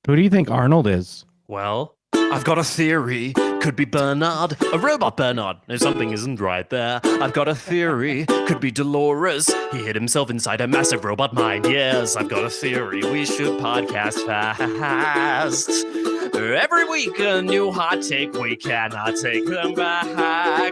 Who do you think Arnold is? Well, I've got a theory. Could be Bernard, a robot Bernard. No, something isn't right there. I've got a theory. Could be Dolores. He hid himself inside a massive robot mind. Yes, I've got a theory. We should podcast fast. Every week, a new hot take. We cannot take them back.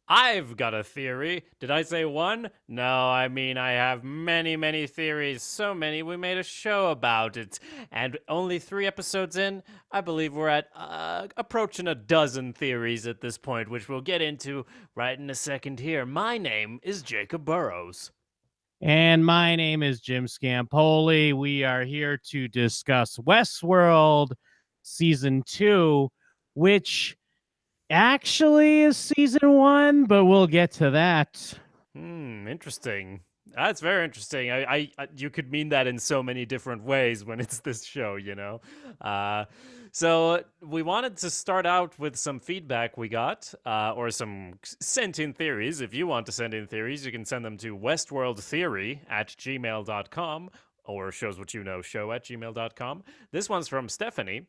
I've got a theory. Did I say one? No, I mean I have many, many theories. So many, we made a show about it. And only 3 episodes in, I believe we're at approaching a dozen theories at this point, which we'll get into right in a second here. My name is Jacob Burrows. And my name is Jim Scampoli. We are here to discuss Westworld Season 2, which actually is Season 1, but we'll get to that. Interesting. That's very interesting. You could mean that in so many different ways when it's this show, you know. So we wanted to start out with some feedback we got, or some sent in theories. If you want to send in theories, you can send them to westworldtheory@gmail.com or showswhatyouknowshow@gmail.com. This one's from Stephanie.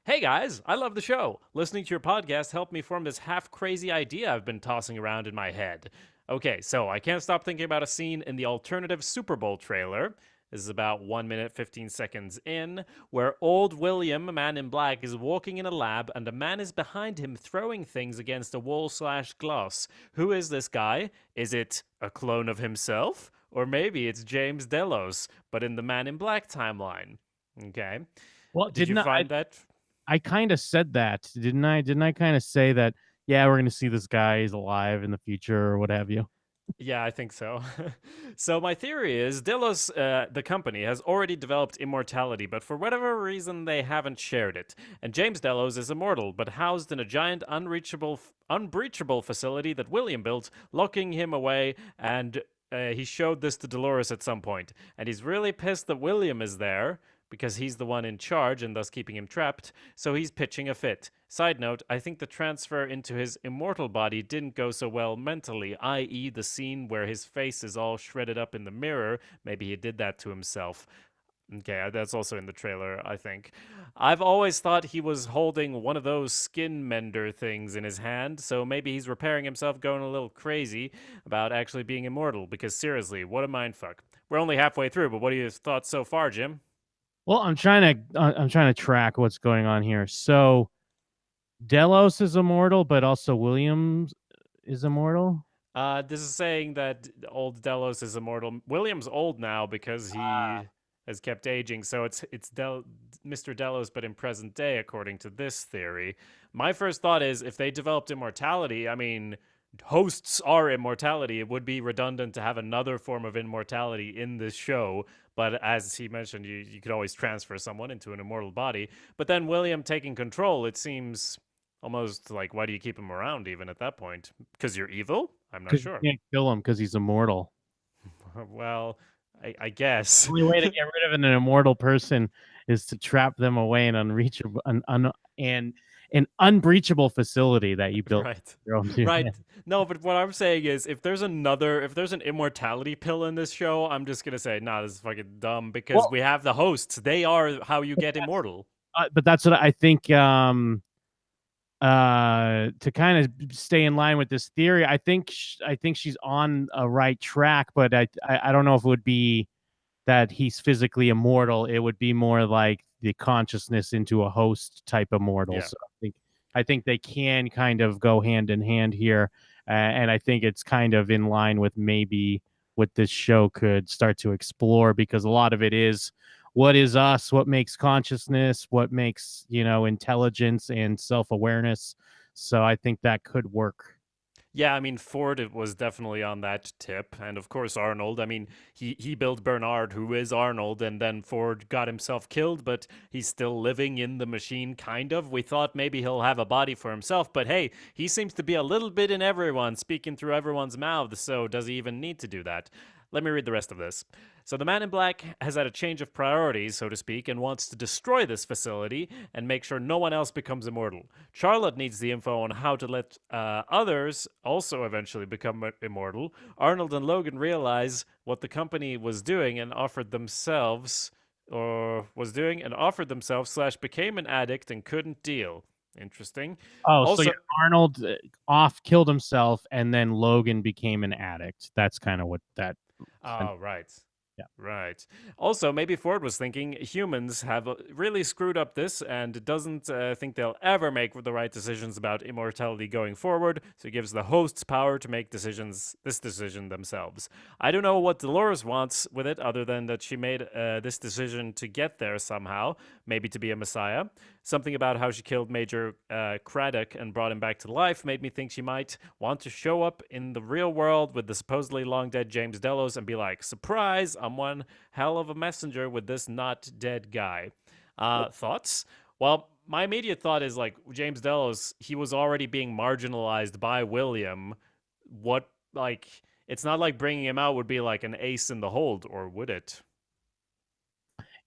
Hey guys, I love the show. Listening to your podcast helped me form this half crazy idea I've been tossing around in my head. Okay, so I can't stop thinking about a scene in the alternative Super Bowl trailer. This is about 1 minute, 15 seconds in, where old William, a man in black, is walking in a lab and a man is behind him throwing things against a wall/glass. Who is this guy? Is it a clone of himself? Or maybe it's James Delos, but in the Man in Black timeline. Okay. Well, Did you find that? I kind of said that, didn't I? Didn't I kind of say that? Yeah, we're going to see this guy. He's alive in the future or what have you. Yeah, I think so. So my theory is Delos, the company, has already developed immortality, but for whatever reason they haven't shared it. And James Delos is immortal, but housed in a giant, unbreachable facility that William built, locking him away. And he showed this to Dolores at some point, and he's really pissed that William is there because he's the one in charge and thus keeping him trapped, so he's pitching a fit. Side note, I think the transfer into his immortal body didn't go so well mentally, i.e., the scene where his face is all shredded up in the mirror. Maybe he did that to himself. Okay, that's also in the trailer, I think. I've always thought he was holding one of those skin mender things in his hand, so maybe he's repairing himself, going a little crazy about actually being immortal, because seriously, what a mindfuck. We're only halfway through, but what are your thoughts so far, Jim? Well, I'm trying to track what's going on here. So Delos is immortal, but also Williams is immortal. This is saying that old Delos is immortal. William's old now because he has kept aging, so it's Mr. Delos, but in present day, according to this theory. My first thought is if they developed immortality, I mean, hosts are immortality. It would be redundant to have another form of immortality in this show. But as he mentioned, you could always transfer someone into an immortal body. But then William taking control, it seems almost like, why do you keep him around even at that point? Because you're evil? I'm not Because you sure. can't kill him because he's immortal. Well, I guess. The only way to get rid of an immortal person is to trap them away in an unbreachable facility that you built Right. your own too. Right. No, but what I'm saying is if there's an immortality pill in this show, I'm just going to say, nah, this is fucking dumb because Well, we have the hosts. They are how you get immortal. but that's what I think. To kind of stay in line with this theory, I think she's on a right track, but I don't know if it would be that he's physically immortal. It would be more like the consciousness into a host type immortal. Yeah. So I think they can kind of go hand in hand here, and I think it's kind of in line with maybe what this show could start to explore, because a lot of it is what is us, what makes consciousness, what makes, intelligence and self-awareness. So I think that could work. Yeah, I mean Ford was definitely on that tip, and of course Arnold. I mean he built Bernard, who is Arnold, and then Ford got himself killed, but he's still living in the machine, kind of. We thought maybe he'll have a body for himself, but hey, he seems to be a little bit in everyone, speaking through everyone's mouths. So does he even need to do that? Let me read the rest of this. So the Man in Black has had a change of priorities, so to speak, and wants to destroy this facility and make sure no one else becomes immortal. Charlotte needs the info on how to let others also eventually become immortal. Arnold and Logan realize what the company was doing and offered themselves or was doing and offered themselves slash became an addict and couldn't deal. Interesting. Oh, so yeah, Also, Arnold off killed himself, and then Logan became an addict. That's kind of what that. oh, right. Yeah. Right. Also, maybe Ford was thinking humans have really screwed up this and doesn't think they'll ever make the right decisions about immortality going forward, so he gives the hosts power to make this decision themselves. I don't know what Dolores wants with it other than that she made this decision to get there somehow, maybe to be a messiah. Something about how she killed Major Craddock and brought him back to life made me think she might want to show up in the real world with the supposedly long dead James Delos and be like, surprise, I'm one hell of a messenger with this not dead guy. Thoughts? Well, my immediate thought is like James Delos, he was already being marginalized by William. What, like, it's not like bringing him out would be like an ace in the hold, or would it?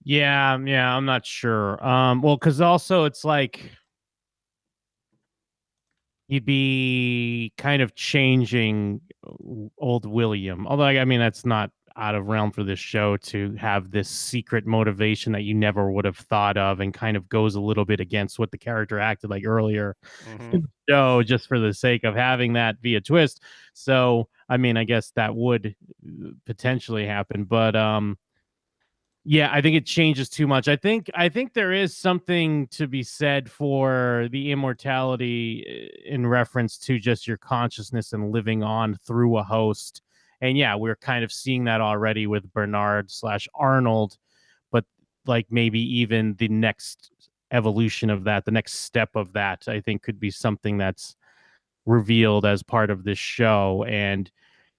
Yeah, yeah, I'm not sure. Well, because also it's like he'd be kind of changing old William. Although, I mean, that's not out of realm for this show to have this secret motivation that you never would have thought of, and kind of goes a little bit against what the character acted like earlier Mm-hmm. in the show, just for the sake of having that be a twist. So, I mean, I guess that would potentially happen, but yeah, I think it changes too much. I think there is something to be said for the immortality in reference to just your consciousness and living on through a host. And yeah, we're kind of seeing that already with Bernard slash Arnold, but like maybe even the next evolution of that, the next step of that, I think could be something that's revealed as part of this show. And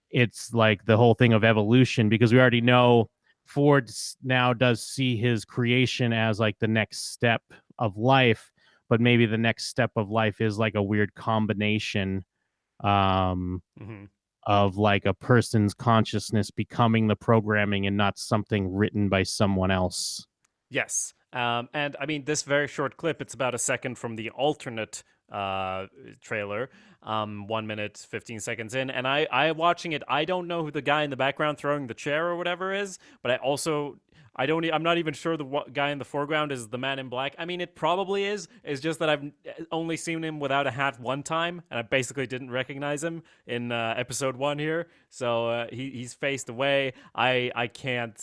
it's like the whole thing of evolution, because we already know Ford now does see his creation as like the next step of life, but maybe the next step of life is like a weird combination um Mm-hmm. of like a person's consciousness becoming the programming and not something written by someone else. Yes. And I mean, this very short clip, it's about a second from the alternate trailer, 1 minute, 15 seconds in. And I watching it, I don't know who the guy in the background throwing the chair or whatever is, but I'm not even sure the guy in the foreground is the man in black. I mean, it probably is. It's just that I've only seen him without a hat one time, and I basically didn't recognize him in episode one here. So he's faced away. I can't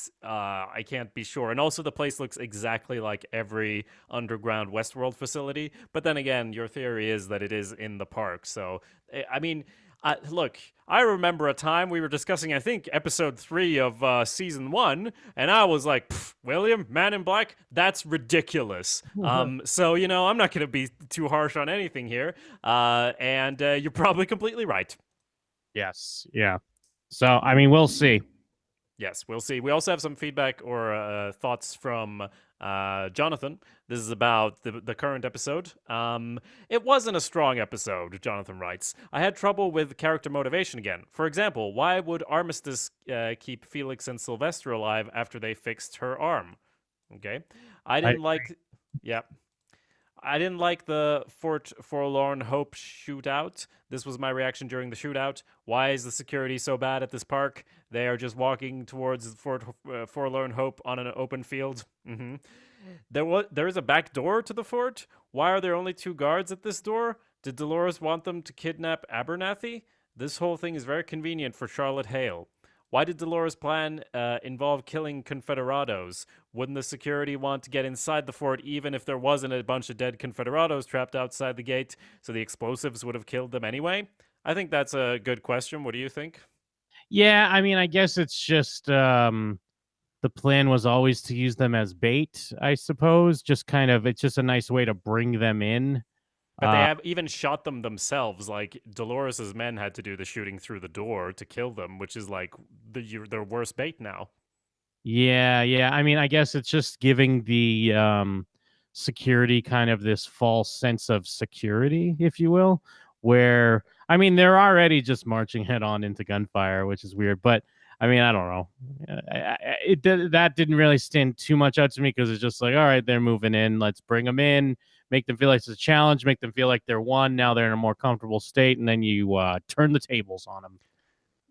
be sure. And also, the place looks exactly like every underground Westworld facility. But then again, your theory is that it is in the park. So I mean, look, I remember a time we were discussing, I think, episode 3 of season 1, and I was like, William, Man in Black, that's ridiculous. So, I'm not going to be too harsh on anything here. And you're probably completely right. Yes. Yeah. So, I mean, we'll see. Yes, we'll see. We also have some feedback or thoughts from Jonathan. This is about the current episode. It wasn't a strong episode, Jonathan writes. I had trouble with character motivation again. For example, why would Armistice keep Felix and Sylvester alive after they fixed her arm? Okay. I I didn't like. Yeah. I didn't like the Fort Forlorn Hope shootout. This was my reaction during the shootout. Why is the security so bad at this park? They are just walking towards Fort Forlorn Hope on an open field. There is a back door to the fort. Why are there only 2 guards at this door? Did Dolores want them to kidnap Abernathy? This whole thing is very convenient for Charlotte Hale. Why did Dolores' plan involve killing Confederados? Wouldn't the security want to get inside the fort even if there wasn't a bunch of dead Confederados trapped outside the gate, so the explosives would have killed them anyway? I think that's a good question. What do you think? Yeah, I mean, I guess it's just the plan was always to use them as bait, I suppose. Just kind of, it's just a nice way to bring them in. But they Uh, have even shot them themselves. Like Dolores's men had to do the shooting through the door to kill them, which is like their worst bait now. yeah, yeah. I mean, I guess it's just giving the security kind of this false sense of security, if you will, where I mean, they're already just marching head on into gunfire, which is weird. But I mean, I don't know. That didn't really stand too much out to me, because it's just like, all right, they're moving in. Let's bring them in, make them feel like it's a challenge, make them feel like they're won. Now they're in a more comfortable state, and then you turn the tables on them.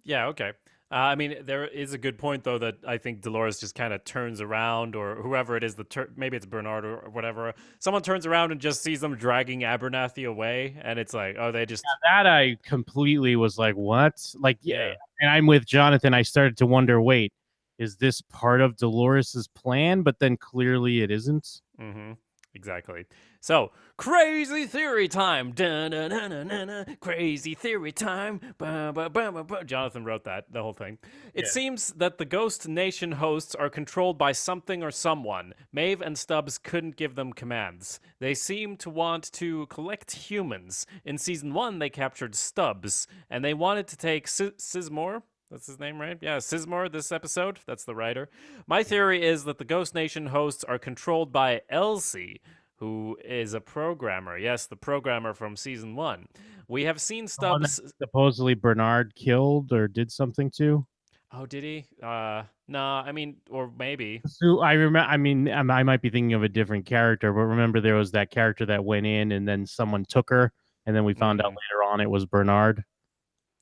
Yeah, okay. I mean, there is a good point though that I think Dolores just kind of turns around, or whoever it is, maybe it's Bernard or whatever. Someone turns around and just sees them dragging Abernathy away, and it's like, oh, they just That I completely was like, what? Like, yeah. yeah. And I'm with Jonathan. I started to wonder, wait, is this part of Dolores's plan? But then clearly it isn't. Mm-hmm. Exactly. So, crazy theory time. Dun-dun-dun-dun-dun. Crazy theory time. Ba-ba-ba-ba-ba. Jonathan wrote that, the whole thing. It Yeah. seems that the Ghost Nation hosts are controlled by something or someone. Maeve and Stubbs couldn't give them commands. They seem to want to collect humans. In season 1, they captured Stubbs, and they wanted to take Sizmore. That's his name, right? Yeah, Sizmore this episode. That's the writer. My theory is that the Ghost Nation hosts are controlled by Elsie, who is a programmer. Yes, the programmer from season 1. We have seen The one that Stubbs. supposedly Bernard killed or did something to. Oh, did he? No, I mean, or maybe. So I remember. I mean, I might be thinking of a different character, but remember there was that character that went in, and then someone took her, and then we found out Mm, later on it was Bernard.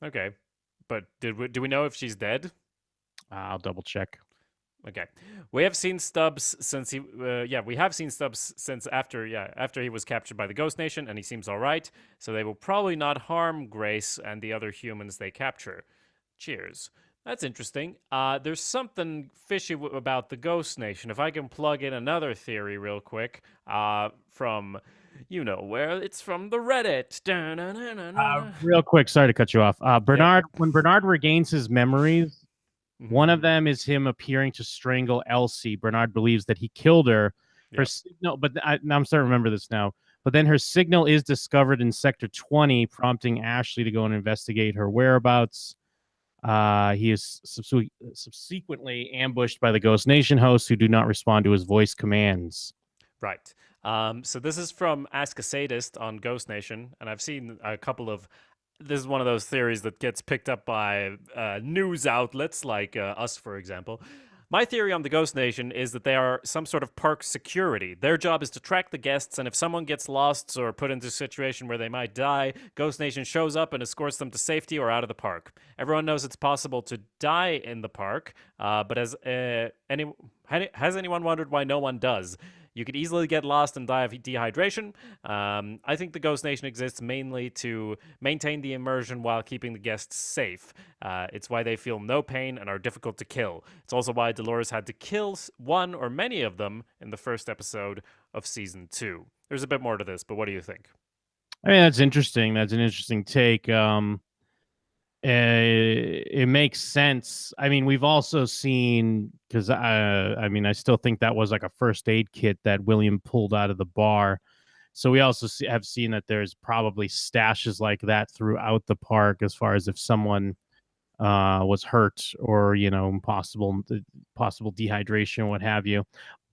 okay. But do we know if she's dead? I'll double check. Okay, we have seen Stubbs since he, we have seen Stubbs since after he was captured by the Ghost Nation, and he seems all right. So they will probably not harm Grace and the other humans they capture. Cheers. That's interesting. There's something fishy about the Ghost Nation. If I can plug in another theory real quick, from, you know where, it's from the Reddit. Da-na-na-na-na. Real quick, sorry to cut you off. Yep. Bernard, when Bernard regains his memories, Hmm. one of them is him appearing to strangle Elsie. Bernard believes that he killed her. Her Yep. signal, but now I'm starting to remember this now. But then her signal is discovered in Sector 20, prompting Ashley to go and investigate her whereabouts. He is subsequently ambushed by the Ghost Nation hosts who do not respond to his voice commands. Right. So this is from Ask a Sadist on Ghost Nation, and I've seen a couple of. This is one of those theories that gets picked up by news outlets like us, for example. My theory on the Ghost Nation is that they are some sort of park security. Their job is to track the guests, and if someone gets lost or put into a situation where they might die, Ghost Nation shows up and escorts them to safety or out of the park. Everyone knows it's possible to die in the park, but has anyone wondered why no one does? You could easily get lost and die of dehydration. I think the Ghost Nation exists mainly to maintain the immersion while keeping the guests safe. It's why they feel no pain and are difficult to kill. It's also why Dolores had to kill one or many of them in the first episode of season 2. There's a bit more to this, but what do you think? I mean, that's interesting. That's an interesting take. It makes sense. I mean, we've also seen because I mean, I still think that was like a first aid kit that William pulled out of the bar. So we also have seen that there's probably stashes like that throughout the park, as far as if someone was hurt or possible dehydration, what have you.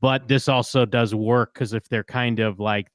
But this also does work because if they're kind of like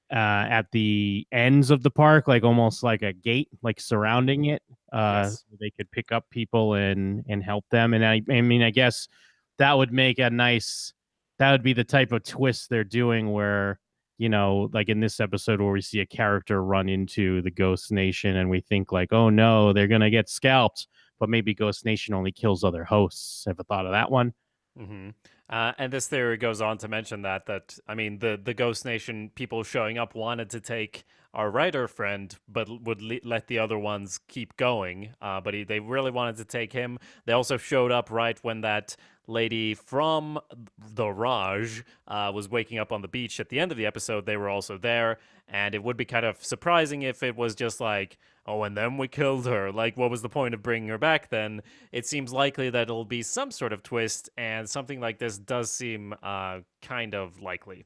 at the ends of the park, like almost like a gate, like surrounding it. Yes. So they could pick up people and help them. And I mean, I guess that would make a nice. That would be the type of twist they're doing, where like in this episode where we see a character run into the Ghost Nation, and we think like, oh no, they're gonna get scalped, but maybe Ghost Nation only kills other hosts. Ever thought of that one? Mm-hmm. And this theory goes on to mention that I mean the Ghost Nation people showing up wanted to take our writer friend, but would let the other ones keep going. But they really wanted to take him. They also showed up right when that lady from the Raj was waking up on the beach at the end of the episode. They were also there, and it would be kind of surprising if it was just like, oh, and then we killed her. Like, what was the point of bringing her back then? It seems likely that it'll be some sort of twist, and something like this does seem kind of likely.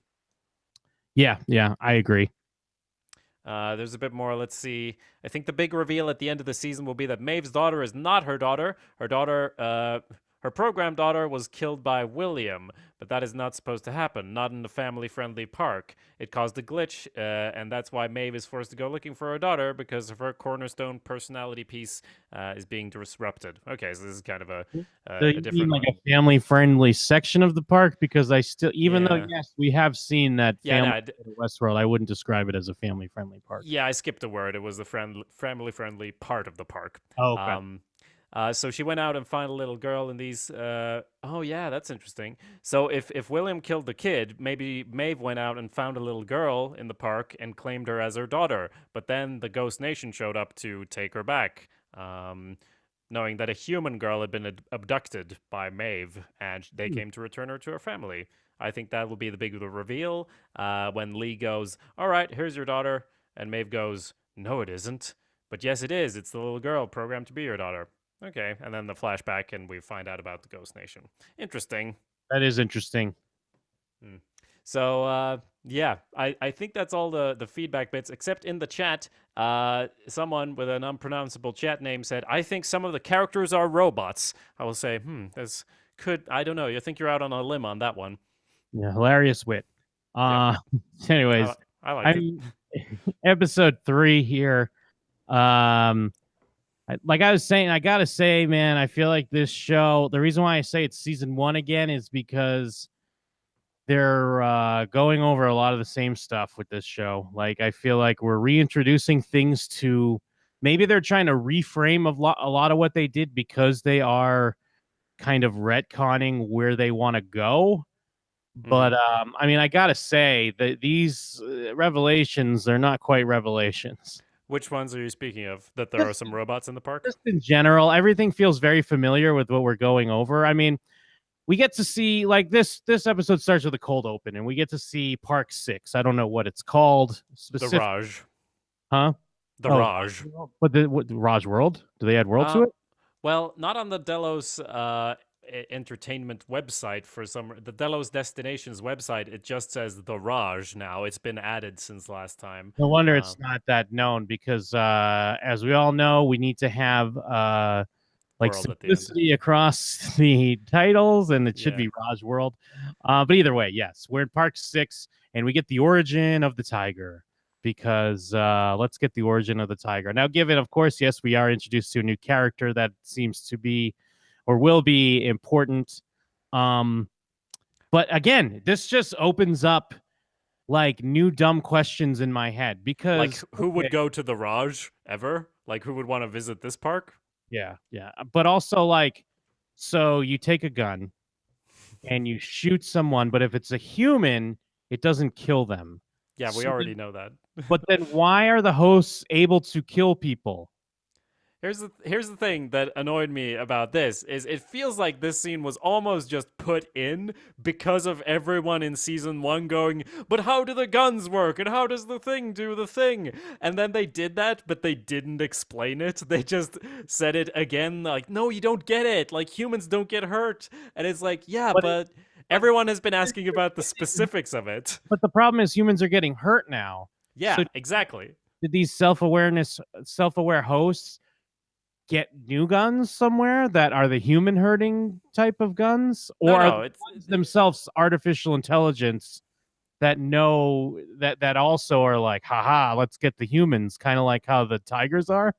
Yeah, I agree. There's a bit more. Let's see. I think the big reveal at the end of the season will be that Maeve's daughter is not her daughter. Her program daughter was killed by William, but that is not supposed to happen. Not in a family-friendly park. It caused a glitch, and that's why Maeve is forced to go looking for her daughter because of her cornerstone personality piece is being disrupted. Okay, so this is kind of So a you mean different like one. a family friendly section of the park? Because I still, even though Yeah. yes, we have seen that Yeah, family no, Westworld, I wouldn't describe it as a family friendly park. yeah, I skipped a word. It was the family friendly part of the park. Oh, okay. Um, So she went out and found a little girl in these. Oh yeah, that's interesting. So if William killed the kid, maybe Maeve went out and found a little girl in the park and claimed her as her daughter. But then the Ghost Nation showed up to take her back, knowing that a human girl had been abducted by Maeve, and they came to return her to her family. I think that will be the big reveal when Lee goes, "All right, here's your daughter," and Maeve goes, "No, it isn't." But yes, it is. It's the little girl programmed to be your daughter. Okay, and then the flashback, and we find out about the Ghost Nation. Interesting. That is interesting. Hmm. So yeah, I think that's all the feedback bits, except in the chat, someone with an unpronounceable chat name said, "I think some of the characters are robots." I will say, this could, I don't know. You think you're out on a limb on that one? Yeah, hilarious wit. Yep, Uh, anyways, I liked it. I'm episode 3 here. Like I was saying, I gotta say, man, I feel like this show. The reason why I say it's season 1 again is because they're going over a lot of the same stuff with this show. Like I feel like we're reintroducing things to. Maybe they're trying to reframe a lot of what they did because they are kind of retconning where they want to go. But Hmm. I mean, I gotta say that these revelations, they're not quite revelations. Which ones are you speaking of? That there are some robots in the park? Just in general, everything feels very familiar with what we're going over. I mean, we get to see like this episode starts with a cold open, and we get to see Park 6. I don't know what it's called The specific, Raj. huh? The Oh, Raj. but what Raj World? Do they add world to Uh, it? well, not on the Delos entertainment website for some. The Delos Destinations website, it just says the Raj now. It's been added since last time. No wonder Uh, it's not that known because as we all know, we need to have like World at the end. simplicity across the titles, and it should Yeah. be Raj World. But either way, yes, we're in Park 6, and we get the origin of the tiger. Because let's get the origin of the tiger. Now, given, of course, yes, we are introduced to a new character that seems to be or will be important. Um, but again, this just opens up like new dumb questions in my head Like, because who okay, would go to the Raj ever? Like, who would want to visit this park? yeah, but also like, so you take a gun and you shoot someone, but if it's a human, it doesn't kill them. Yeah, we So already know that. but then why are the hosts able to kill people? Here's the thing that annoyed me about this is it feels like this scene was almost just put in because of everyone in season 1 going, "But how do the guns work and how does the thing do the thing?" And then they did that, but they didn't explain it. They just said it again like, "No, you don't get it. Like humans don't get hurt." And it's like, "Yeah, But but but everyone has been asking about the specifics of it." but the problem is humans are getting hurt now. So Yeah, exactly. did these self-aware hosts get new guns somewhere that are the human hurting type of guns, No, or are no, the it's guns themselves artificial intelligence that know that also are like, haha, let's get the humans, kind of like how the tigers are.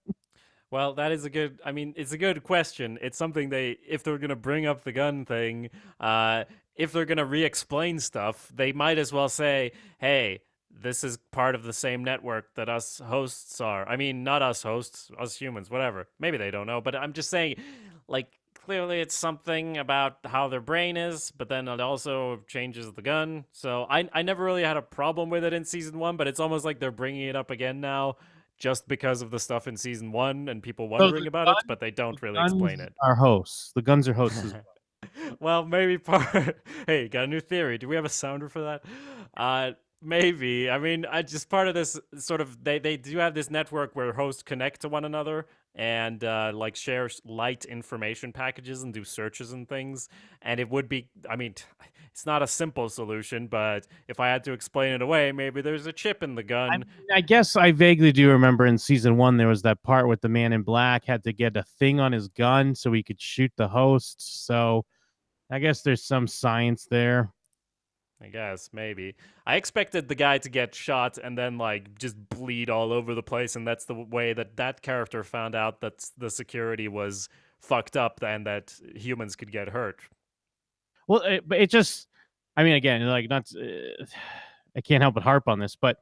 Well, that is a good. I mean, it's a good question. It's something they, if they're gonna bring up the gun thing, if they're gonna re-explain stuff, they might as well say, "Hey, this is part of the same network that us hosts are." I mean, not us hosts, us humans, whatever. Maybe they don't know, but I'm just saying, like, clearly it's something about how their brain is, but then it also changes the gun. So I never really had a problem with it in season 1, but it's almost like they're bringing it up again now just because of the stuff in season 1 and people So wondering about it, but they the don't really explain guns it. are hosts. The guns are hosts as Well, maybe part. Hey, got a new theory. Do we have a sounder for that? Maybe. I mean, I just part of this sort of. They do have this network where hosts connect to one another and like share light information packages and do searches and things. And it would be. I mean, it's not a simple solution, but if I had to explain it away, maybe there's a chip in the I gun. mean, I guess I vaguely do remember in season 1 there was that part with the man in black had to get a thing on his gun so he could shoot the hosts. So I guess there's some science there. I guess, maybe. I expected the guy to get shot and then, like, just bleed all over the place, and that's the way that that character found out that the security was fucked up and that humans could get hurt. Well, but it just, I mean, again, like not, I can't help but harp on this, but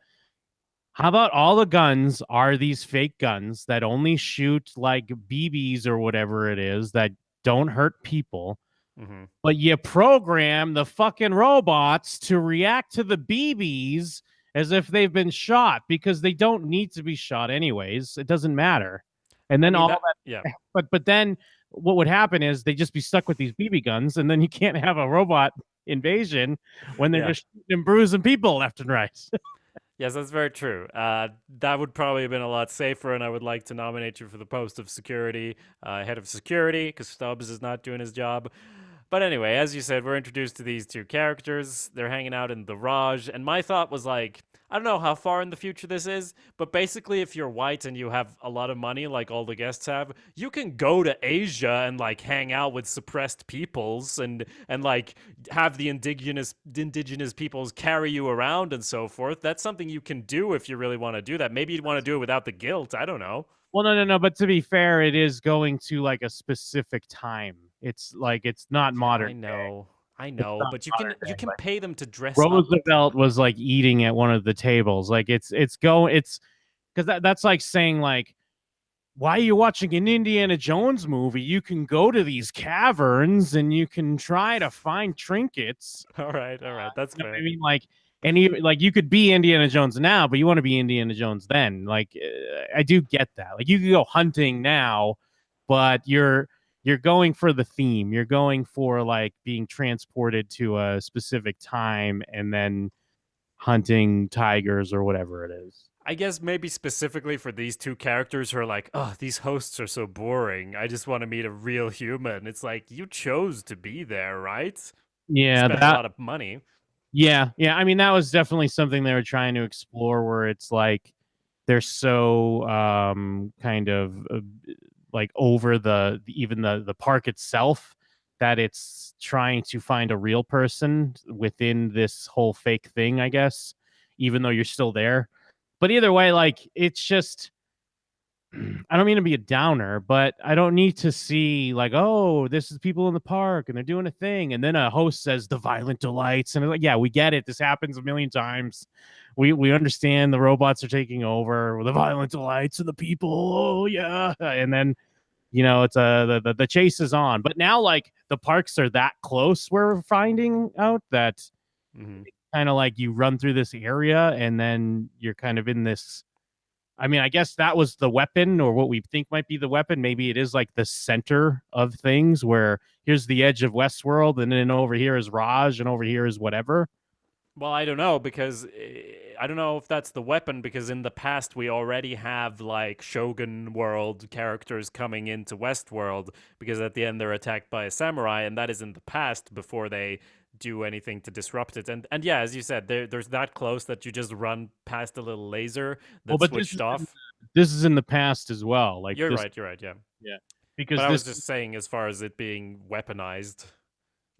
How about all the guns are these fake guns that only shoot like BBs or whatever it is that don't hurt people, Hmm. but you program the fucking robots to react to the BBs as if they've been shot because they don't need to be shot anyways. It doesn't matter. And I then mean all that. that, Yeah, but then what would happen is they just be stuck with these BB guns, and then you can't have a robot invasion when they're yeah. just shooting and bruising people left and right. Yes, that's very true. That would probably have been a lot safer, and I would like to nominate you for the post of security, head of security, because Stubbs is not doing his job. But anyway, as you said, we're introduced to these two characters. They're hanging out in the Raj, and my thought was like, I don't know how far in the future this is, but basically, if you're white and you have a lot of money, like all the guests have, you can go to Asia and like hang out with suppressed peoples and like have the indigenous peoples carry you around and so forth. That's something you can do if you really want to do that. Maybe you'd want to do it without the guilt. I don't know. Well, no, no, no. But to be fair, it is going to like a specific time. It's like it's not Yeah, modern day. I It's know, not but modern you day. can Like pay them to dress up. Roosevelt was like eating at one of the tables. Like it's going. It's because that's like saying like, why are you watching an Indiana Jones movie? You can go to these caverns and you can try to find trinkets. All right, that's You know what I fair. mean? Like, and you like you could be Indiana Jones now, but you want to be Indiana Jones then. Like, I do get that. Like, you could go hunting now, but you're going for the theme. You're going for like being transported to a specific time and then hunting tigers or whatever it is. I guess maybe specifically for these two characters who are like, oh, these hosts are so boring. I just want to meet a real human. It's like, you chose to be there, right? Yeah, Spent a that lot of money. yeah. I mean, that was definitely something they were trying to explore where it's like they're so kind of like over even the park itself that it's trying to find a real person within this whole fake thing, I guess, even though you're still there. But either way, like it's just I don't mean to be a downer, but I don't need to see like, oh, this is people in the park and they're doing a thing, and then a host says the violent delights, and it's like, yeah, we get it. This happens a million times. We understand the robots are taking over the violent delights of the people. Oh yeah, and then it's the chase is on. But now like the parks are that close. We're finding out that Hmm. kind of like you run through this area and then you're kind of in this. I mean, I guess that was the weapon or what we think might be the weapon. Maybe it is like the center of things where here's the edge of Westworld and then over here is Raj and over here is whatever. Well, I don't know because I don't know if that's the weapon because in the past we already have like Shogun World characters coming into Westworld because at the end they're attacked by a samurai and that is in the past before they do anything to disrupt it. And yeah, as you said, there's that close that you just run past a little laser Well, that's but switched off. this is in the past as well. Like You're this, right, you're right, yeah. yeah, But because I was this. just saying as far as it being weaponized.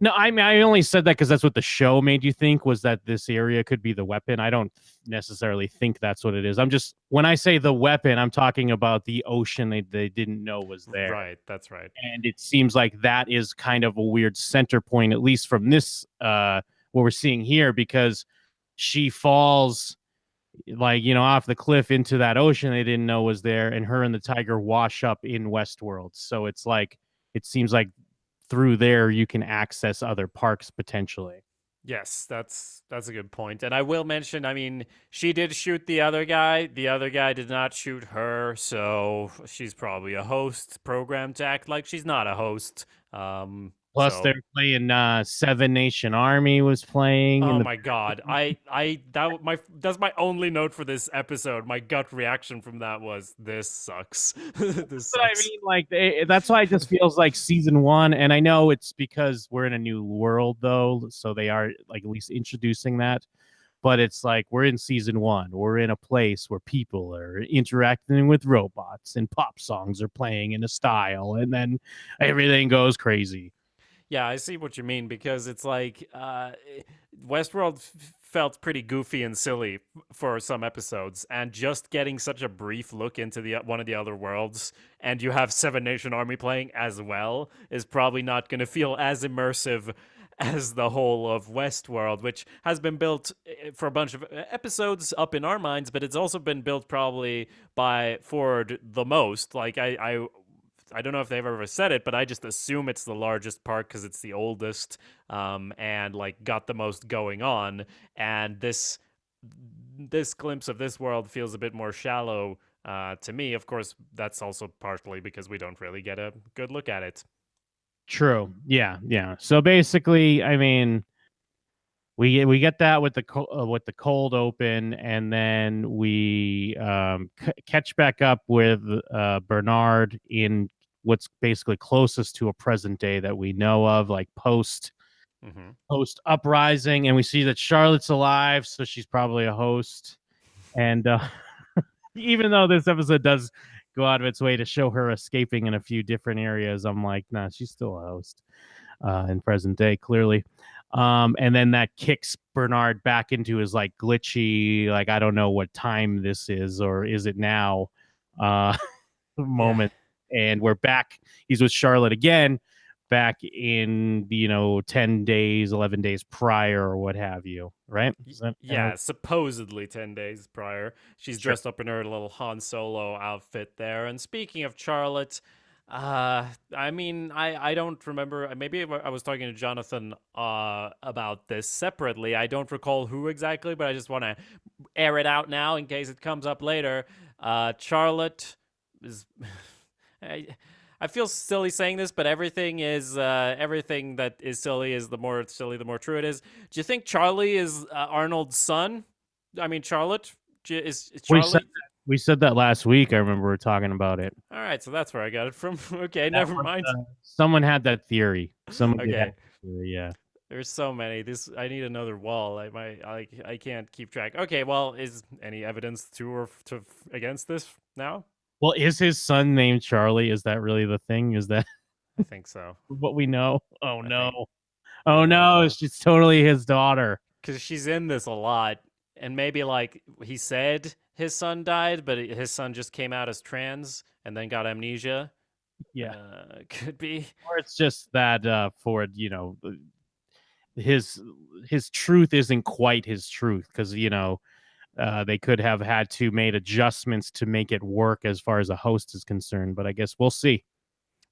No, I mean I only said that because that's what the show made you think was that this area could be the weapon. I don't necessarily think that's what it is. I'm just when I say the weapon, I'm talking about the ocean they didn't know was there. Right, that's right. And it seems like that is kind of a weird center point, at least from this what we're seeing here, because she falls like off the cliff into that ocean they didn't know was there, and her and the tiger wash up in Westworld. So it's like it seems like through there you can access other parks potentially. Yes, that's a good point. And I will mention, I mean, she did shoot the other guy. The other guy did not shoot her, so she's probably a host programmed to act like she's not a host. Plus So they're playing Seven Nation Army was playing in oh the. my god. That's my only note for this episode. My gut reaction from that was this sucks. This But I sucks. mean, like that's why it just feels like season one. And I know it's because we're in a new world, though, so they are like at least introducing that. But it's like we're in season one. We're in a place where people are interacting with robots, and pop songs are playing in a style, and then everything goes crazy. Yeah, I see what you mean because it's like Westworld felt pretty goofy and silly for some episodes, and just getting such a brief look into the one of the other worlds, and you have Seven Nation Army playing as well, is probably not going to feel as immersive as the whole of Westworld, which has been built for a bunch of episodes up in our minds, but it's also been built probably by Ford the most. Like I don't know if they've ever said it, but I just assume it's the largest park because it's the oldest, and like got the most going on. And this glimpse of this world feels a bit more shallow to me. Of course, that's also partially because we don't really get a good look at it. True. Yeah, yeah. So basically, I mean, we get that with the cold open, and then we catch back up with Bernard in what's basically closest to a present day that we know of, like Hmm. post uprising, and we see that Charlotte's alive, so she's probably a host. And even though this episode does go out of its way to show her escaping in a few different areas, I'm like, nah, she's still a host in present day, clearly. And then that kicks Bernard back into his like glitchy, like I don't know what time this is, or is it now? Uh, Yeah. moment, and we're back. He's with Charlotte again, back in 10 days, 11 days prior, or what have you. Right? Is that kind of Yeah, supposedly 10 days prior. She's sure? dressed up in her little Han Solo outfit there. And speaking of Charlotte, I mean, I don't remember. Maybe I was talking to Jonathan about this separately. I don't recall who exactly, but I just want to air it out now in case it comes up later. Charlotte is. I, I feel silly saying this, but everything that is silly is the more silly, the more true it is. Do you think Charlie is Arnold's son? I mean, Charlotte is We said Charlie. we said that last week. I remember we were talking about it. All right, so that's where I got it from. Okay, That never was mind. someone had that theory. Someone did have Okay, that theory. Yeah. there's so many. This I need another wall. I can't keep track. Okay, well, is any evidence to or against this now? Well, is his son named Charlie? Is that really the thing? Is that I think so. what we know? Oh I no. think Oh no, yeah. she's totally his daughter. Because she's in this a lot, and maybe like he said his son died, but his son just came out as trans and then got amnesia. Yeah. Could be. Or it's just that Ford, his his truth isn't quite his truth, because they could have had to made adjustments to make it work as far as a host is concerned, but I guess we'll see.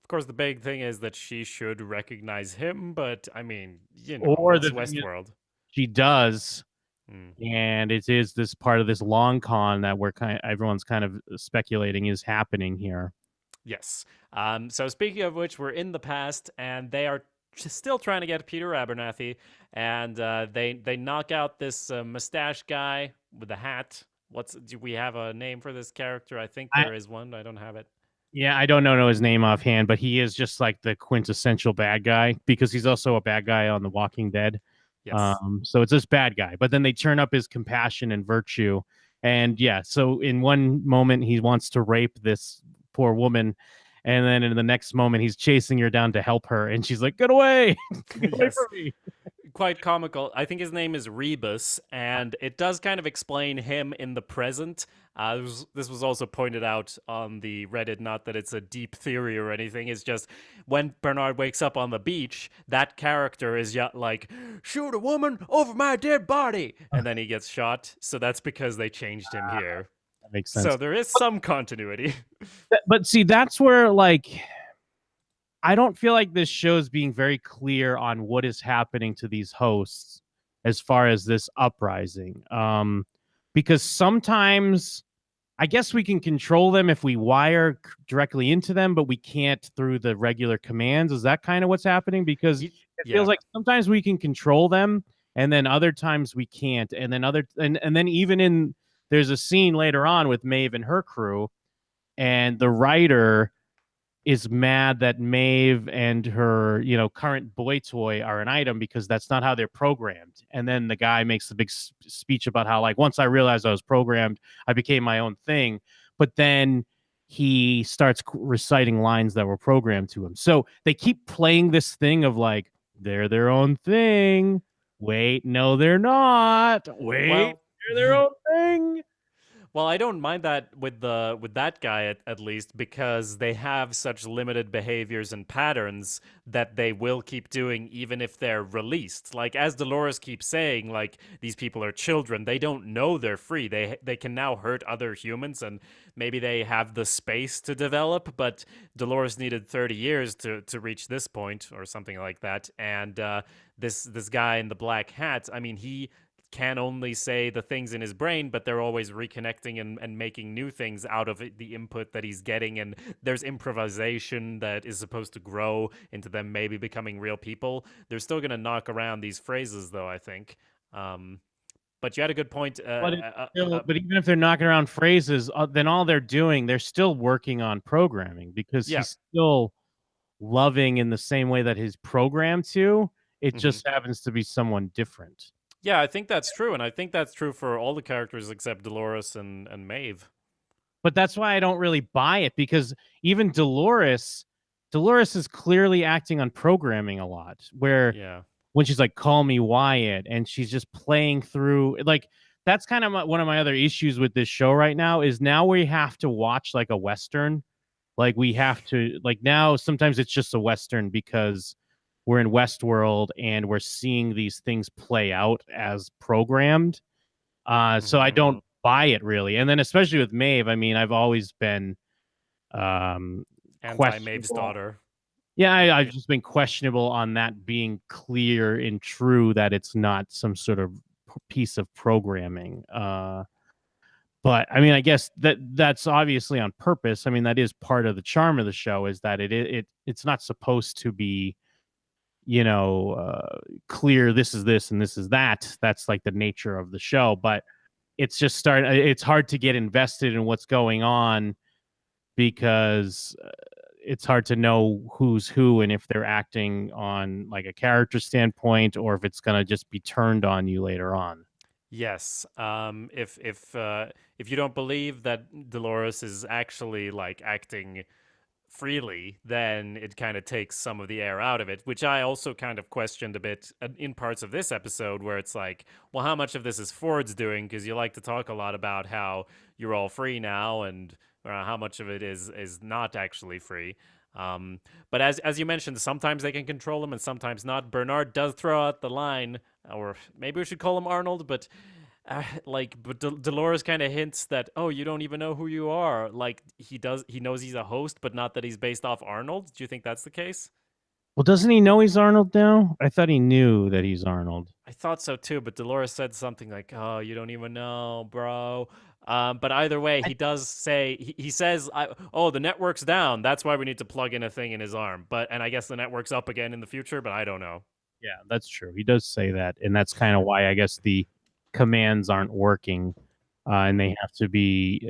Of course, the big thing is that she should recognize him, but I mean, Or it's the thing is, Westworld. she does, Mm. and it is this part of this long con that everyone's kind of speculating is happening here. Yes. So speaking of which, we're in the past, and they are still trying to get Peter Abernathy, and they knock out this mustache guy with the hat. Do we have a name for this character? I think I there is one. I don't have it. Yeah, I don't know his name offhand, but he is just like the quintessential bad guy, because he's also a bad guy on The Walking Dead. Yes. So it's this bad guy, but then they turn up his compassion and virtue. And yeah, so in one moment he wants to rape this poor woman, and then in the next moment he's chasing her down to help her, and she's like, "Get away, get away from Yes. me!" Quite comical. I think his name is Rebus, and it does kind of explain him in the present. This was also pointed out on the Reddit, not that it's a deep theory or anything. It's just when Bernard wakes up on the beach, that character is like, shoot a woman over my dead body, and then he gets shot. So that's because they changed him here. That makes So sense. there is some continuity. But see, that's where like I don't feel like this show is being very clear on what is happening to these hosts as far as this uprising. Because sometimes I guess we can control them if we wire directly into them, but we can't through the regular commands. Is that kind of what's happening? Because it feels Yeah. like sometimes we can control them, and then other times we can't. And then and then even in there's a scene later on with Maeve and her crew, and the writer is mad that Maeve and her, current boy toy are an item, because that's not how they're programmed. And then the guy makes the big speech about how, like, once I realized I was programmed, I became my own thing. But then he starts reciting lines that were programmed to him. So they keep playing this thing of like, they're their own thing. Wait, no, they're not. Wait, Well, they're their own thing. Well, I don't mind that with that guy at least because they have such limited behaviors and patterns that they will keep doing even if they're released. Like as Dolores keeps saying, like these people are children. They don't know they're free. They can now hurt other humans and maybe they have the space to develop, but Dolores needed 30 years to reach this point or something like that. And this guy in the black hat, I mean, he can only say the things in his brain, but they're always reconnecting and making new things out of it, the input that he's getting. And there's improvisation that is supposed to grow into them maybe becoming real people. They're still going to knock around these phrases, though, I think. Um, but you had a good point. But it's still, but even if they're knocking around phrases, then all they're doing, they're still working on programming because Yeah. he's still loving in the same way that he's programmed to. It Hmm. just happens to be someone different. Yeah, I think that's true. And I think that's true for all the characters except Dolores and Maeve. But that's why I don't really buy it because even Dolores is clearly acting on programming a lot. Where Yeah. when she's like, "Call me Wyatt," and she's just playing through like that's kind of one of my other issues with this show right now is now we have to watch like a western. Like we have to like now sometimes it's just a western because we're in Westworld and we're seeing these things play out as programmed. So I Hmm. don't buy it really. And then especially with Maeve, I mean, I've always been Anti Maeve's questionable. daughter. Yeah, I've just been questionable on that being clear and true that it's not some sort of piece of programming. But I mean, I guess that's obviously on purpose. I mean, that is part of the charm of the show is that it's not supposed to be, clear. This is this and this is that. That's like the nature of the show. But it's just start. It's hard to get invested in what's going on because it's hard to know who's who and if they're acting on like a character standpoint or if it's going to just be turned on you later on. Yes. If you don't believe that Dolores is actually like acting freely, then it kind of takes some of the air out of it, which I also kind of questioned a bit in parts of this episode where it's like, well, how much of this is Ford's doing? Because you like to talk a lot about how you're all free now and how much of it is not actually free. Um, but as you mentioned, sometimes they can control him and sometimes not. Bernard does throw out the line, or maybe we should call him Arnold, but but Dolores kind of hints that, oh, you don't even know who you are. Like he knows he's a host, but not that he's based off Arnold. Do you think that's the case? Well, doesn't he know he's Arnold now? I thought he knew that he's Arnold. I thought so too, but Dolores said something like, "Oh, you don't even know, bro." But either way, I, he does say he says, "Oh, the network's down. That's why we need to plug in a thing in his arm." And I guess the network's up again in the future, but I don't know. yeah, that's true. He does say that, and that's kind of why I guess the commands aren't working, and Hmm. they have to be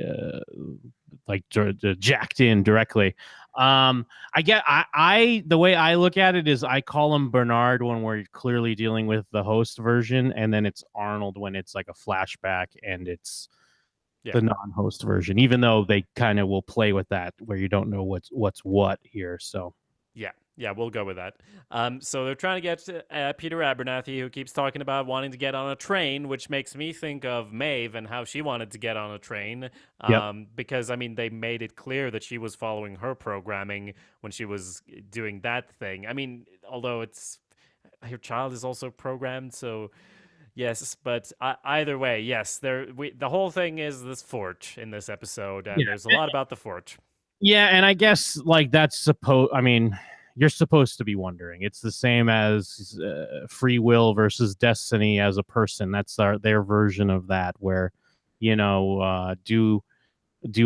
like jacked in directly. I get I the way I look at it is I call him Bernard when we're clearly dealing with the host version, and then it's Arnold when it's like a flashback and it's Yeah. the non-host version. Even though they kind of will play with that where you don't know what's what here. So Yeah, yeah, we'll go with that. So they're trying to get Peter Abernathy, who keeps talking about wanting to get on a train, which makes me think of Maeve and how she wanted to get on a train. yep. Because I mean, they made it clear that she was following her programming when she was doing that thing. I mean, although it's her child is also programmed, so yes. But either way, yes, the whole thing is this fort in this episode, and there's a Yeah. lot about the fort. Yeah, and I guess like that's supposed. I mean, you're supposed to be wondering. It's the same as free will versus destiny as a person. That's their version of that. Where, do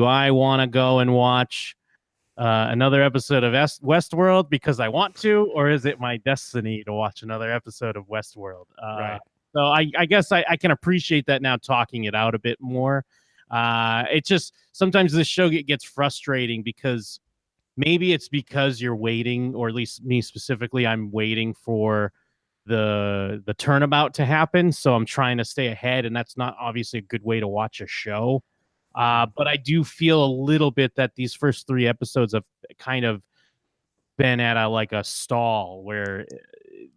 I want to go and watch another episode of Westworld because I want to, or is it my destiny to watch another episode of Westworld? Right. So I guess I can appreciate that now talking it out a bit more. It just sometimes this show gets frustrating because maybe it's because you're waiting, or at least me specifically, I'm waiting for the turnabout to happen. So I'm trying to stay ahead, and that's not obviously a good way to watch a show. Hmm. But I do feel a little bit that these first three episodes have kind of been at a stall where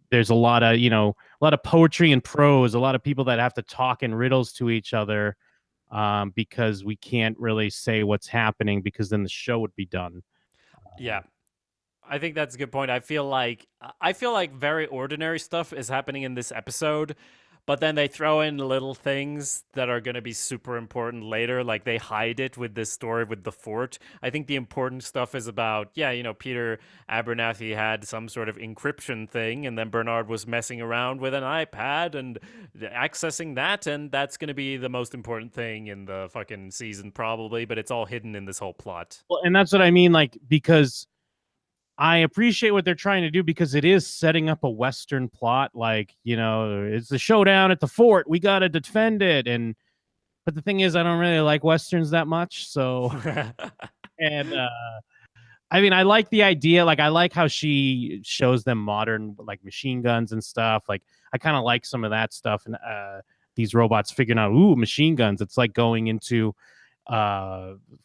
there's a lot of poetry and prose, a lot of people that have to talk in riddles to each other. because we can't really say what's happening because then the show would be done. Yeah, I think that's a good point. I feel like very ordinary stuff is happening in this episode, but then they throw in little things that are going to be super important later. Like they hide it with this story with the fort. I think the important stuff is about, yeah, Peter Abernathy had some sort of encryption thing, and then Bernard was messing around with an iPad and accessing that, and that's going to be the most important thing in the fucking season, probably, but it's all hidden in this whole plot. Well, and that's what I mean, like, because I appreciate what they're trying to do because it is setting up a Western plot. Like, it's the showdown at the fort. We got to defend it. But the thing is, I don't really like Westerns that much. So, and I mean, I like the idea. Like, I like how she shows them modern, like, machine guns and stuff. Like, I kind of like some of that stuff. And these robots figuring out, ooh, machine guns. It's like going into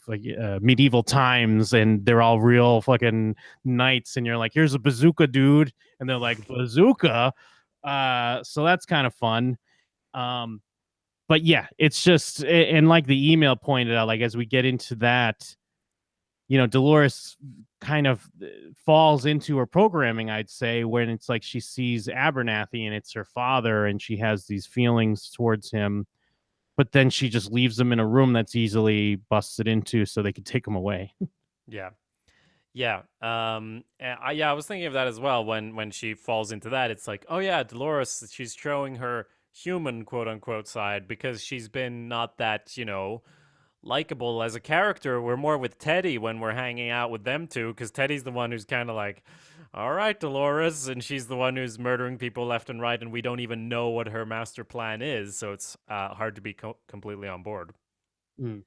medieval times, and they're all real fucking knights, and you're like, here's a bazooka, dude, and they're like, bazooka. So that's kind of fun. But yeah, it's just, and like the email pointed out, like as we get into that, Dolores kind of falls into her programming, I'd say, when it's like she sees Abernathy and it's her father, and she has these feelings towards him, but then she just leaves them in a room that's easily busted into so they could take them away. Yeah. Yeah. I was thinking of that as well when she falls into that. It's like, oh yeah, Dolores, she's showing her human quote unquote side because she's been not that, likable as a character. We're more with Teddy when we're hanging out with them two, because Teddy's the one who's kind of like, all right, Dolores, and she's the one who's murdering people left and right, and we don't even know what her master plan is, so it's hard to be completely on board. Mm.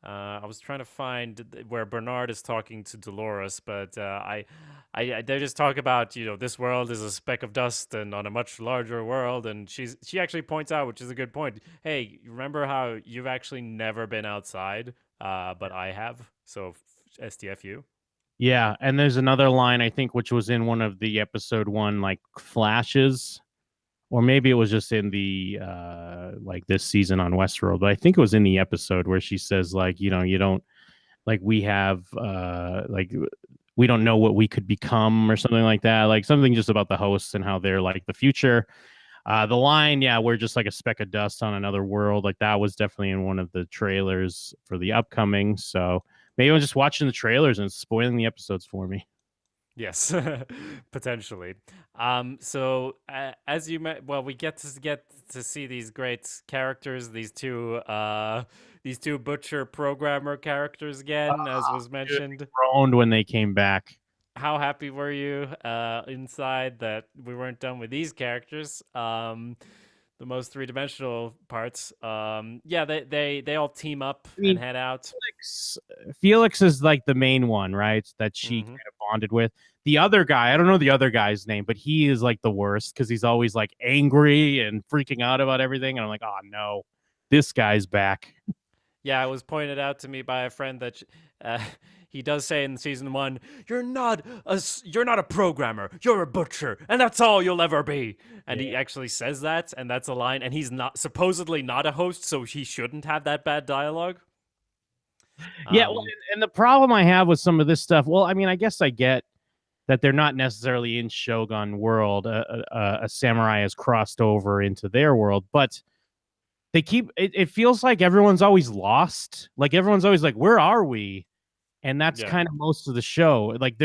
I was trying to find where Bernard is talking to Dolores, but they just talk about, this world is a speck of dust and on a much larger world, and she actually points out, which is a good point. Hey, remember how you've actually never been outside, but I have, so STFU. Yeah, and there's another line I think which was in one of the episode one like flashes, or maybe it was just in the like this season on Westworld, but I think it was in the episode where she says like, you don't, like, we have like, we don't know what we could become or something like that, like something just about the hosts and how they're like the future. The line, yeah, we're just like a speck of dust on another world. Like that was definitely in one of the trailers for the upcoming. So maybe I'm just watching the trailers and it's spoiling the episodes for me. Yes, potentially. So as you well, we get to see these great characters, these two butcher programmer characters again, as was Dude, mentioned. groaned when they came back. How happy were you inside that we weren't done with these characters? The most three-dimensional parts. Yeah, they all team up I and mean, head out. Felix is like the main one, right? That she Hmm. kind of bonded with. The other guy, I don't know the other guy's name, but he is like the worst because he's always like angry and freaking out about everything. And I'm like, oh no, this guy's back. Yeah, it was pointed out to me by a friend that uh, he does say in season one, you're not a programmer, you're a butcher, and that's all you'll ever be." And he Yeah. actually says that, and that's a line. And he's not supposedly not a host, so he shouldn't have that bad dialogue. Yeah. Well, Um, and the problem I have with some of this stuff, well, I mean, I guess I get that they're not necessarily in Shogun world. A samurai has crossed over into their world, but it feels like everyone's always lost. Like everyone's always like, where are we? And that's yeah. kind of most of the show. Like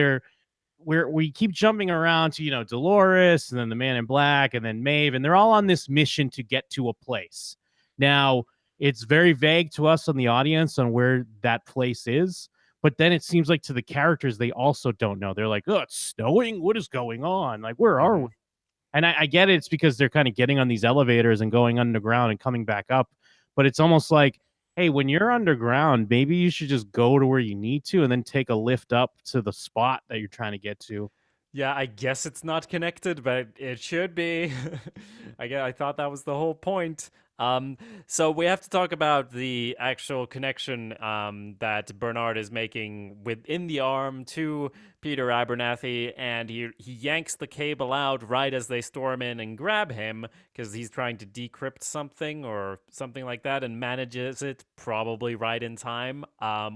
we keep jumping around to, Dolores and then the Man in Black and then Maeve, and they're all on this mission to get to a place. Now, it's very vague to us on the audience on where that place is, but then it seems like to the characters they also don't know. They're like, "Oh, it's snowing. What is going on? Like, where are we?" Hmm. And I get it. It's because they're kind of getting on these elevators and going underground and coming back up. But it's almost like, hey, when you're underground, maybe you should just go to where you need to and then take a lift up to the spot that you're trying to get to. Yeah, I guess it's not connected, but it should be. I thought that was the whole point. Um, so we have to talk about the actual connection that Bernard is making within the arm to Peter Abernathy, and he yanks the cable out right as they storm in and grab him because he's trying to decrypt something or something like that, and manages it probably right in time.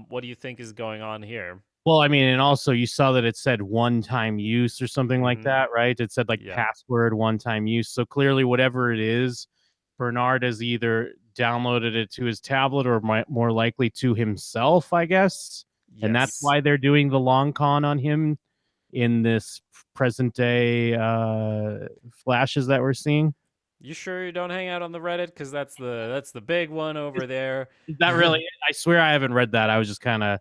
What do you think is going on here? Well, I mean, and also you saw that it said one-time use or something like Mm-hmm. that, right? It said like Yeah. password one-time use. So clearly, whatever it is, Bernard has either downloaded it to his tablet or more likely to himself, I guess. And that's Yes. why they're doing the long con on him in this present day flashes that we're seeing. You sure you don't hang out on the Reddit? Because that's the big one Is, over there. is that really it? I swear I haven't read that. I was just kind of,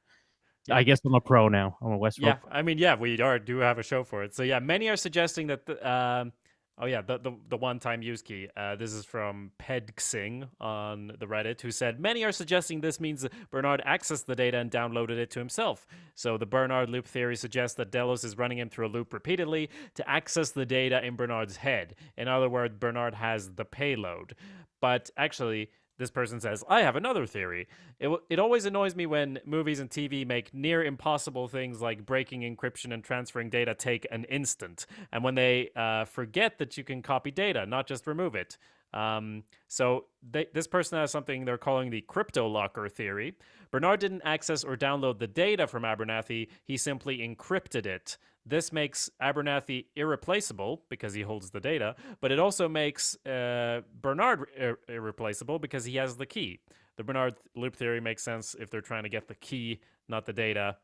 Yeah. I guess I'm a pro now. I'm a Westworld Yeah, pro. I mean, yeah, do have a show for it. So yeah, many are suggesting that oh yeah, the one time use key. This is from Pedxing on the Reddit, who said many are suggesting this means that Bernard accessed the data and downloaded it to himself. So the Bernard loop theory suggests that Delos is running him through a loop repeatedly to access the data in Bernard's head. In other words, Bernard has the payload. But actually, this person says, I have another theory. It always annoys me when movies and TV make near impossible things like breaking encryption and transferring data take an instant, and when they forget that you can copy data, not just remove it. This person has something they're calling the crypto locker theory. Bernard didn't access or download the data from Abernathy, he simply encrypted it. This makes Abernathy irreplaceable because he holds the data, but it also makes Bernard irreplaceable because he has the key. The Bernard loop theory makes sense if they're trying to get the key, not the data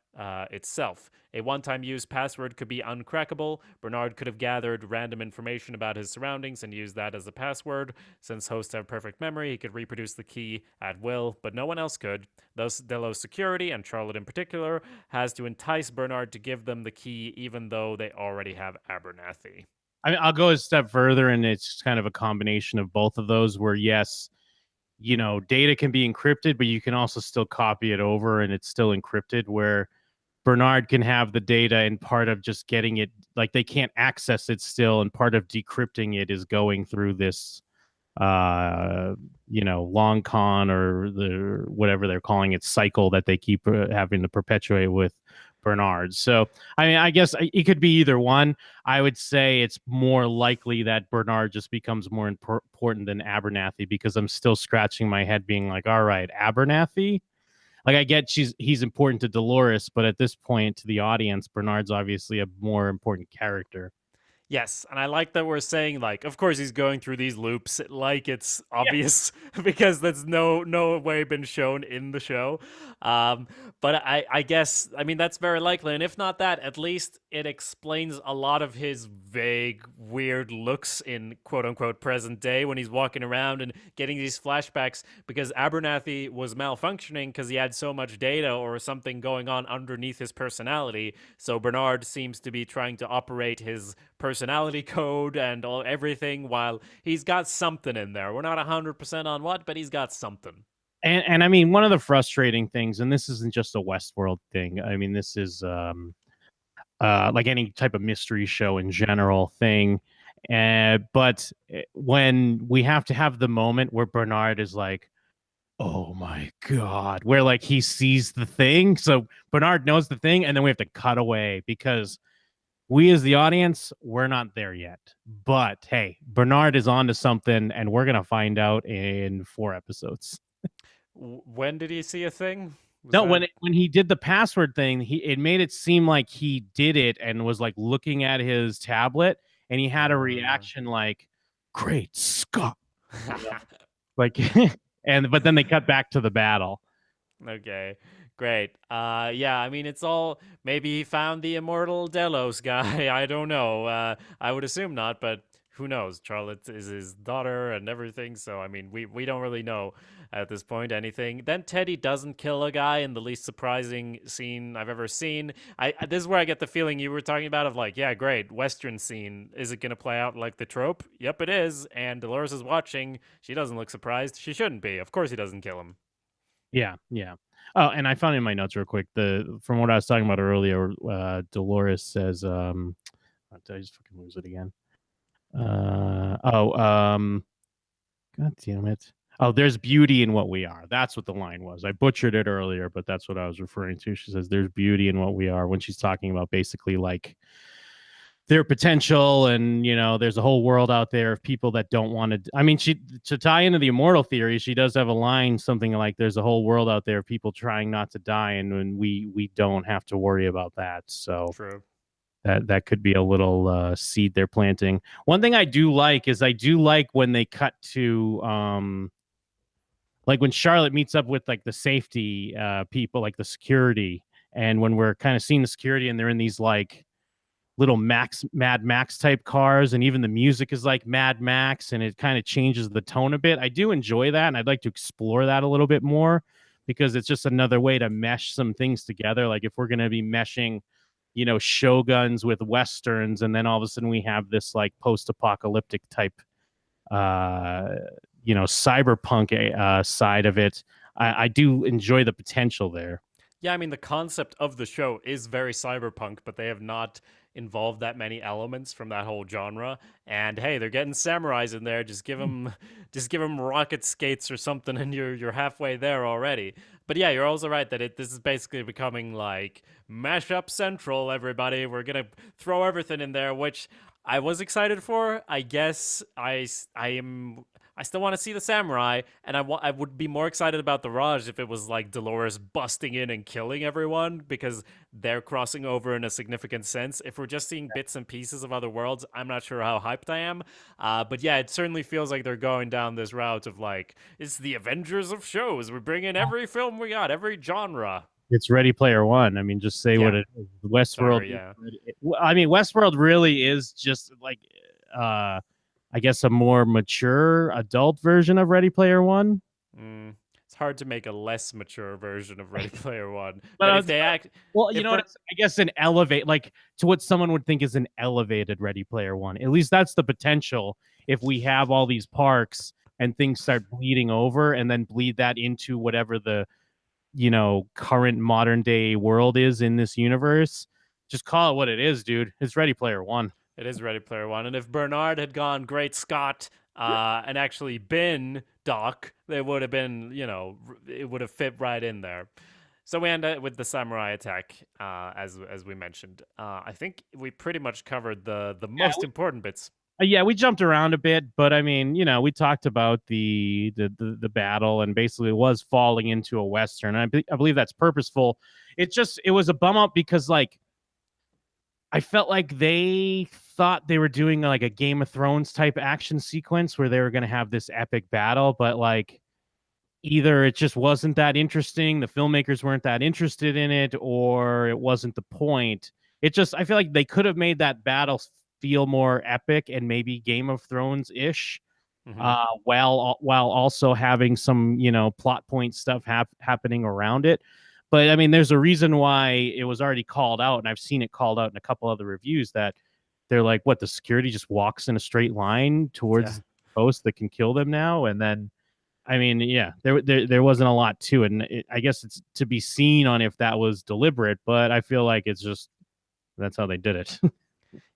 itself. A one time use password could be uncrackable. Bernard could have gathered random information about his surroundings and used that as a password. Since hosts have perfect memory, he could reproduce the key at will, but no one else could. Thus, Delos Security, and Charlotte in particular, has to entice Bernard to give them the key, even though they already have Abernathy. I mean, I'll go a step further, and it's kind of a combination of both of those. Where yes, data can be encrypted, but you can also still copy it over, and it's still encrypted. Where Bernard can have the data, and part of just getting it, like they can't access it still, and part of decrypting it is going through this long con or the whatever they're calling it cycle that they keep having to perpetuate with Bernard. So I mean, I guess it could be either one. I would say it's more likely that Bernard just becomes more important than Abernathy, because I'm still scratching my head being like, all right, Abernathy, like I get he's important to Dolores, but at this point to the audience, Bernard's obviously a more important character. Yes, and I like that we're saying like, of course he's going through these loops like it's Yeah. obvious because that's no way been shown in the show. Um, but I guess I mean that's very likely, and if not that, at least it explains a lot of his vague, weird looks in quote unquote present day when he's walking around and getting these flashbacks because Abernathy was malfunctioning because he had so much data or something going on underneath his personality. So Bernard seems to be trying to operate his personality code and everything while he's got something in there. We're not 100% on what, but he's got something. And I mean, one of the frustrating things, and this isn't just a Westworld thing. I mean, this is like any type of mystery show in general thing. But when we have to have the moment where Bernard is like, "Oh my god," where like he sees the thing, so Bernard knows the thing, and then we have to cut away because we as the audience, we're not there yet. But hey, Bernard is on to something, and we're gonna find out in 4 episodes. When did he see a thing? Was No, that when he did the password thing, it made it seem like he did it and was like looking at his tablet, and he had a uh reaction like, "Great Scott," like, and but then they cut back to the battle. Okay, great. Yeah, I mean, it's all maybe he found the immortal Delos guy. I don't know. I would assume not, but who knows? Charlotte is his daughter and everything, so I mean, we don't really know at this point anything. Then Teddy doesn't kill a guy in the least surprising scene I've ever seen. This is where I get the feeling you were talking about of like, yeah, great Western scene. Is it gonna play out like the trope? Yep, it is. And Dolores is watching. She doesn't look surprised. She shouldn't be. Of course, he doesn't kill him. Yeah, yeah. Oh, and I found in my notes real quick the from what I was talking about earlier. Dolores says, did I just fucking lose it again? God damn it. Oh, there's beauty in what we are. That's what the line was. I butchered it earlier, but that's what I was referring to. She says there's beauty in what we are when she's talking about basically like their potential, and there's a whole world out there of people that don't want to. I mean, she to tie into the immortal theory, she does have a line something like there's a whole world out there of people trying not to die, and we don't have to worry about that. So True. that could be a little seed they're planting. One thing I do like is I do like when they cut to like when Charlotte meets up with like the safety people, like the security, and when we're kind of seeing the security and they're in these like little Mad Max type cars, and even the music is like Mad Max, and it kind of changes the tone a bit. I do enjoy that, and I'd like to explore that a little bit more because it's just another way to mesh some things together. Like if we're going to be meshing, shoguns with westerns, and then all of a sudden we have this like post-apocalyptic type uh cyberpunk side of it. I do enjoy the potential there. Yeah, I mean, the concept of the show is very cyberpunk, but they have not involved that many elements from that whole genre. And hey, they're getting samurais in there. Just give them rocket skates or something, and you're halfway there already. But yeah, you're also right that this is basically becoming like mashup central. Everybody, we're gonna throw everything in there, which I was excited for. I guess I am. I still want to see the samurai, and I would be more excited about the Raj if it was like Dolores busting in and killing everyone because they're crossing over in a significant sense. If we're just seeing bits and pieces of other worlds, I'm not sure how hyped I am. But yeah, it certainly feels like they're going down this route of like, it's the Avengers of shows. We bring in every film we got, every genre. It's Ready Player One. I mean, just say what Yeah, it is. Westworld. sorry, yeah. I mean, Westworld really is just like, I guess, a more mature adult version of Ready Player One. It's hard to make a less mature version of Ready Player One, But but if they act, well, you if know what? Bert, It's, I guess an elevate, like to what someone would think is an elevated Ready Player One. At least that's the potential. If we have all these parks and things start bleeding over, and then bleed that into whatever the current modern day world is in this universe, just call it what it is, dude. It's Ready Player One. it is Ready Player One. And if Bernard had gone Great Scott and actually been Doc, they would have been, it would have fit right in there. So we end up with the samurai attack, as we mentioned. I think we pretty much covered the Yeah, most important bits. yeah, we jumped around a bit, but I mean, we talked about the battle, and basically it was falling into a western. I believe that's purposeful. It was a bum up because like I felt like they thought they were doing like a Game of Thrones type action sequence where they were going to have this epic battle, but like either it just wasn't that interesting, the filmmakers weren't that interested in it, or it wasn't the point. I feel like they could have made that battle feel more epic and maybe Game of Thrones ish, Hmm. while also having some plot point stuff happening around it. But I mean, there's a reason why it was already called out, and I've seen it called out in a couple other reviews that they're like, what, the security just walks in a straight line Yeah. towards the post that can kill them now, and then I mean, yeah, there wasn't a lot to it, and I guess it's to be seen on if that was deliberate, but I feel like it's just that's how they did it.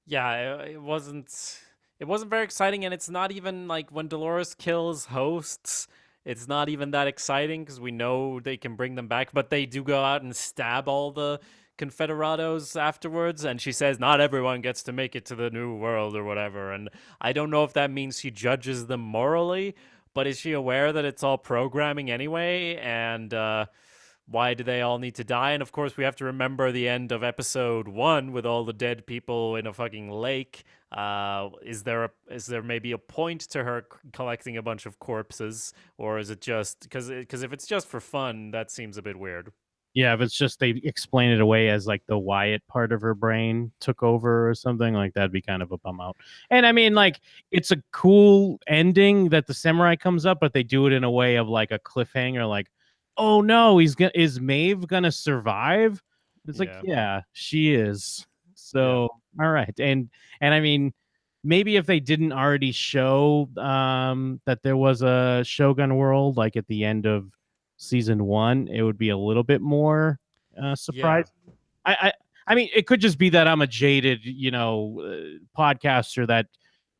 Yeah, it wasn't. It wasn't very exciting, and it's not even like when Dolores kills hosts. It's not even that exciting because we know they can bring them back, but they do go out and stab all the Confederados afterwards. And she says not everyone gets to make it to the new world or whatever. And I don't know if that means she judges them morally, but is she aware that it's all programming anyway? And why do they all need to die? And of course, we have to remember the end of episode 1 with all the dead people in a fucking lake. Is there maybe a point to her collecting a bunch of corpses, or is it just because if it's just for fun, that seems a bit weird. Yeah, if it's just they explain it away as like the Wyatt part of her brain took over or something, like that'd be kind of a bum out. And I mean, like, it's a cool ending that the samurai comes up, but they do it in a way of like a cliffhanger, like, oh no, is Maeve gonna survive? It's like, Yeah, yeah, she is. yeah, So all right. And I mean, maybe if they didn't already show that there was a Shogun world like at the end of season 1, it would be a little bit more yeah. surprising. I, I I mean, it could just be that I'm a jaded, podcaster that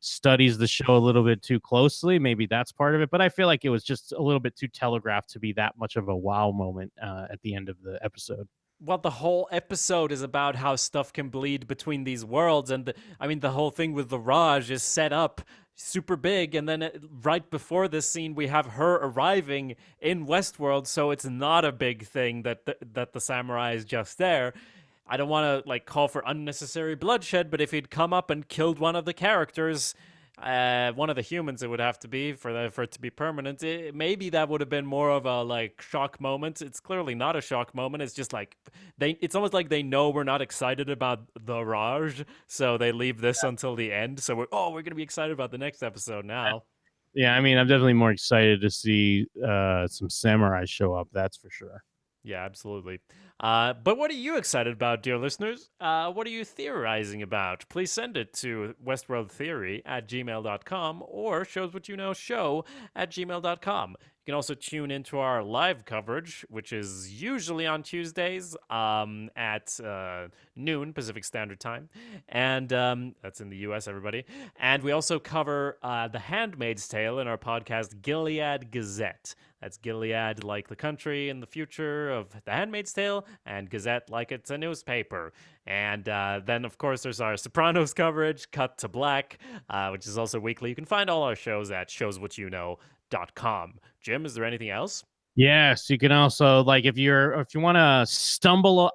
studies the show a little bit too closely. Maybe that's part of it, but I feel like it was just a little bit too telegraphed to be that much of a wow moment at the end of the episode. Well, the whole episode is about how stuff can bleed between these worlds, and the whole thing with the Raj is set up super big, and then right before this scene, we have her arriving in Westworld, so it's not a big thing that the samurai is just there. I don't want to like call for unnecessary bloodshed, but if he'd come up and killed one of the characters, one of the humans, it would have to be for it to be permanent. Maybe that would have been more of a like shock moment. It's clearly not a shock moment. It's just like it's almost like they know we're not excited about the Raj, so they leave this until the end. So we're gonna be excited about the next episode now. Yeah, I mean, I'm definitely more excited to see some samurai show up. That's for sure. Yeah, absolutely. But what are you excited about, dear listeners? What are you theorizing about? Please send it to westworldtheory@gmail.com or showswhatyouknowshow@gmail.com. You can also tune into our live coverage, which is usually on Tuesdays at noon Pacific Standard Time. And that's in the US, everybody. And we also cover The Handmaid's Tale in our podcast, Gilead Gazette. That's Gilead like the country in the future of The Handmaid's Tale, and Gazette like it's a newspaper. And then, of course, there's our Sopranos coverage, Cut to Black, which is also weekly. You can find all our shows at showswhatyouknow.com. Jim, is there anything else? Yes, you can also like if you want to stumble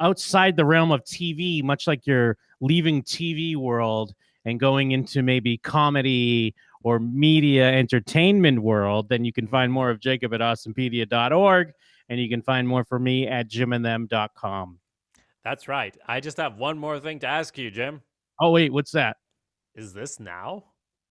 outside the realm of TV, much like you're leaving TV world and going into maybe comedy or media entertainment world, then you can find more of Jakob at awesomepedia.org, and you can find more for me at jimandthem.com. That's right. I just have one more thing to ask you, Jim. Oh, wait, what's that? Is this now?